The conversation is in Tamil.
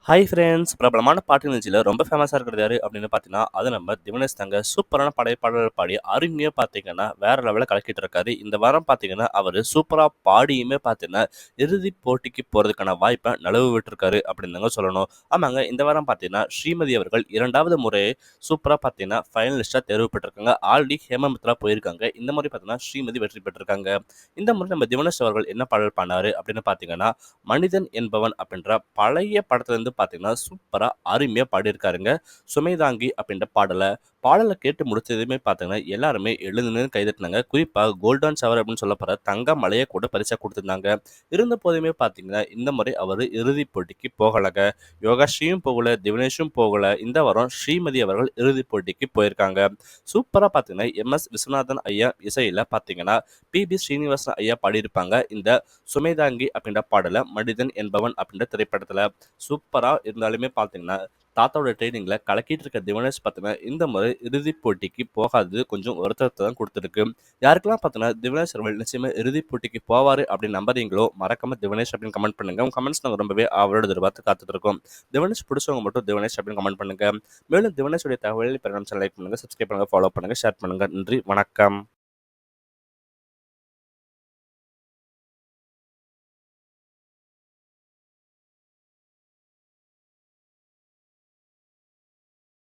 Hi friends! பிரபலமான பாட்டு நிகழ்ச்சியில ரொம்ப ஃபேமஸா இருக்கிறது யாரு அப்படின்னு பார்த்தீங்கன்னா, அது நம்ம திவினேஷ் தாங்க. சூப்பரான படைப்பாடல்கள் பாடி அருமையா பார்த்தீங்கன்னா, வேற லெவல்ல கலக்கிட்டு இருக்காரு. இந்த வாரம் பார்த்தீங்கன்னா, அவரு சூப்பரா பாடியுமே பார்த்தீங்கன்னா, இறுதிப் போட்டிக்கு போறதுக்கான வாய்ப்ப நழுவ விட்டுருக்காரு அப்படின்னு தாங்க சொல்லணும். ஆமாங்க, இந்த வாரம் பார்த்தீங்கன்னா, ஸ்ரீமதி அவர்கள் 2வது முறை சூப்பரா பார்த்தீங்கன்னா, ஃபைனலிஸ்ட்டா தேர்வு பெற்றிருக்காங்க. ஆல்ரெடி ஹேமமித்ரா போயிருக்காங்க. இந்த முறை பார்த்தீங்கன்னா, ஸ்ரீமதி வெற்றி பெற்றிருக்காங்க. இந்த முறை நம்ம திவினேஷ் அவர்கள் என்ன பாடல் பாடுனாரு அப்படின்னு பார்த்தீங்கன்னா, மனிதன் என்பவன் அப்படின்ற பழைய படத்துலேருந்து பார்த்தீங்கன்னா சூப்பராக அருமையாக பாடியிருக்காருங்க. சுமைதாங்கி அப்படின்ற பாடலை கேட்டு முடிச்சதுமே பார்த்தீங்கன்னா எல்லாருமே எழுந்து கைதட்டினாங்க. குறிப்பாக கோல்டன் ஷவர் அப்படின்னு சொல்லப்படுற தங்க மலையை கூட பரிசாக கொடுத்துருந்தாங்க. இருந்த போதுமே பார்த்தீங்கன்னா இந்த முறை அவர் இறுதிப் போட்டிக்கு போகலைங்க. யோகாஸ்ரீயும் போகல, திவினேஷும் போகல. இந்த வாரம் ஸ்ரீமதி அவர்கள் இறுதிப் போட்டிக்கு போயிருக்காங்க. சூப்பராக பார்த்தீங்கன்னா எம்.எஸ். விஸ்வநாதன் ஐயா இசையில் பார்த்தீங்கன்னா பி.பி. ஸ்ரீனிவாசன் ஐயா பாடியிருப்பாங்க. இந்த சுமைதாங்கி அப்படின்ற பாடலை மனிதன் என்பவன் அப்படின்ற திரைப்படத்தில் சூப்பரா இருந்தாலுமே பார்த்தீங்கன்னா, தாத்தாவோட ட்ரெய்னிங்ல கலக்கிட்டு இருக்க திவினேஷ் பார்த்தீங்கன்னா, இந்த முறை இறுதிப் போட்டிக்கு போகாதது கொஞ்சம் வருத்தத்த தான் குடுத்திருக்கு. யாருக்கெல்லாம் பார்த்தீங்கன்னா, திவினேஷ் அவர்கள் நிச்சயமா இறுதிப் போட்டிக்கு போவாரு அப்படின்னு நம்புறீங்களோ, மறக்காம திவினேஷ் அப்படின்னு கமெண்ட் பண்ணுங்க. உங்க கமெண்ட்ஸ் நாங்க ரொம்பவே ஆவலோட எதிர்பார்த்து காத்துட்டு இருக்கோம். திவினேஷ் பிடிச்சவங்க மட்டும் திவினேஷ் அப்படின்னு கமெண்ட் பண்ணுங்க. மேலும் திவினேஷுடைய தகவலை பெற நம்ம சேனலை லைக் பண்ணுங்க, சப்ஸ்கிரைப் பண்ணுங்க, ஃபாலோ பண்ணுங்க, ஷேர் பண்ணுங்க. நன்றி, வணக்கம்.